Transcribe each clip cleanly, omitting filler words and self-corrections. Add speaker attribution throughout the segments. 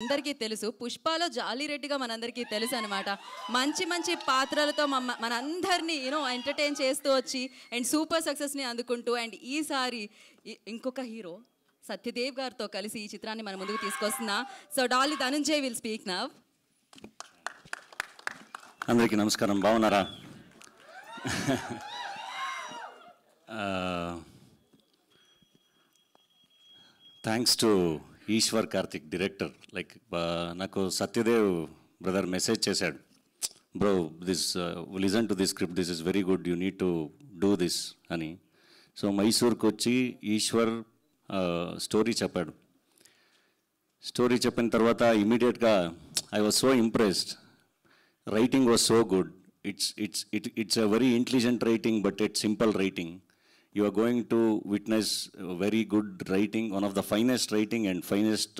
Speaker 1: అందరికీ తెలుసు పుష్పలో జాలిరెడ్డిగా మనందరికీ తెలుసు అనమాట. మంచి మంచి పాత్రలతో మనందరినీ ఎంటర్టైన్ చేస్తూ వచ్చి అండ్ సూపర్ సక్సెస్ని అందుకుంటూ అండ్ ఈసారి ఇంకొక హీరో సత్యదేవ్ గారితో కలిసి ఈ చిత్రాన్ని మన ముందుకు తీసుకొస్తున్నా. So Dali Dhananjay will speak now.
Speaker 2: అందరికీ నమస్కారం, బాగున్నారా? Thanks to Eshwar Karthik director. Like నాకు సత్యదేవ్ బ్రదర్ మెసేజ్ చేశాడు, bro this listen to this script, this is very good, you need to do this అని. సో మైసూర్కి వచ్చి ఈశ్వర్ స్టోరీ చెప్పాడు. స్టోరీ చెప్పిన తర్వాత ఇమీడియట్గా I was so impressed. Writing was so good. It's a very intelligent writing, but it's simple writing. You are going to witness very good writing, one of the finest writing and finest,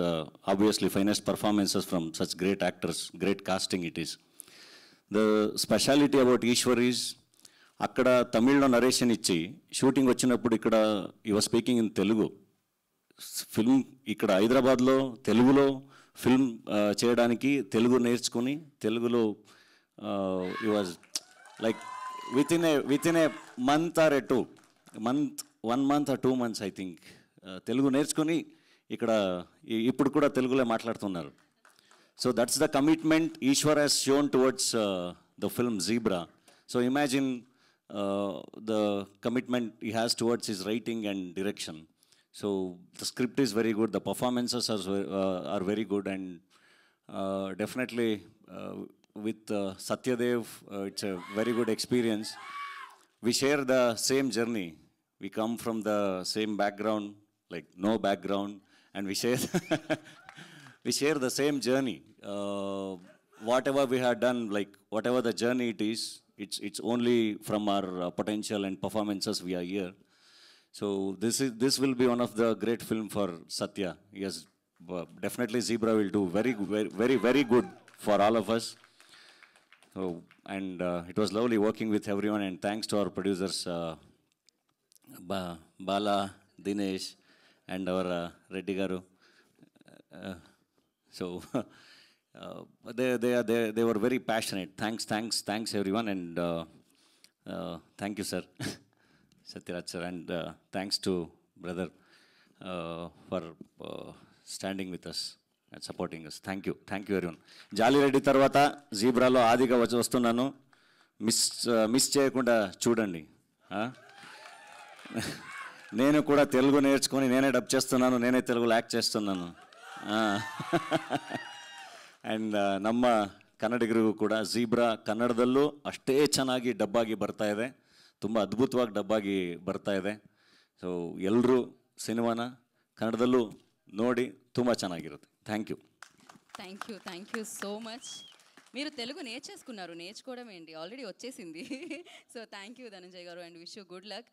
Speaker 2: obviously finest performances from such great actors, great casting it is. The speciality about Ishwar is, akkada Tamil narration ichi shooting vachinappudu ikkada he was speaking in Telugu. Film ఇక్కడ హైదరాబాద్లో తెలుగులో film చేయడానికి తెలుగు నేర్చుకుని తెలుగులో he was like within a month or a 1 month or 2 months I think Telugu నేర్చుకొని ఇక్కడ ఇప్పుడు కూడా తెలుగులో మాట్లాడుతున్నారు. So that's the commitment Eshwar has shown towards the film Zebra. So imagine the commitment he has towards his writing and direction. So the script is very good, the performances are very good, and definitely with Satyadev, it's a very good experience. We share the same journey. We come from the same background, like no background, and we share the same journey. Whatever we have done, like whatever the journey it is, it's only from our potential and performances we are here. So this will be one of the great film for Satya. Yes, definitely Zebra will do very good for all of us. So and it was lovely working with everyone, and thanks to our producers Bala, Dinesh, and our Reddy Garu. So they were very passionate. Thanks everyone, and thank you sir. Satyaraj sir, and thanks to brother for standing with us and supporting us. Thank you everyone. Jali Reddy తర్వాత జీబ్రాలో ఆదిగా వస్తున్నాను. Miss చేయకుండా చూడండి. నేను కూడా తెలుగు నేర్చుకొని నేనే dub చేస్తున్నాను, నేనే తెలుగులో యాక్ట్ చేస్తున్నాను. ಆ್ಯಂಡ್ ನಮ್ಮ ಕನ್ನಡಿಗರಿಗೂ ಕೂಡ ಝೀಬ್ರಾ ಕನ್ನಡದಲ್ಲೂ ಅಷ್ಟೇ ಚೆನ್ನಾಗಿ ಡಬ್ಬಾಗಿ ಬರ್ತಾ ಇದೆ, ತುಂಬ ಅದ್ಭುತವಾಗಿ ಡಬ್ಬಾಗಿ ಬರ್ತಾ ಇದೆ. ಸೊ ಎಲ್ಲರೂ ಸಿನಿಮಾನ ಕನ್ನಡದಲ್ಲೂ ನೋಡಿ ತುಂಬ ಚೆನ್ನಾಗಿರುತ್ತೆ. Thank
Speaker 1: you so much. మీరు తెలుగు నేర్చేసుకున్నారు, నేర్చుకోవడం ఏంటి, ఆల్రెడీ వచ్చేసింది. సో థ్యాంక్ యూ ధనంజయ్ గారు, and wish you good luck.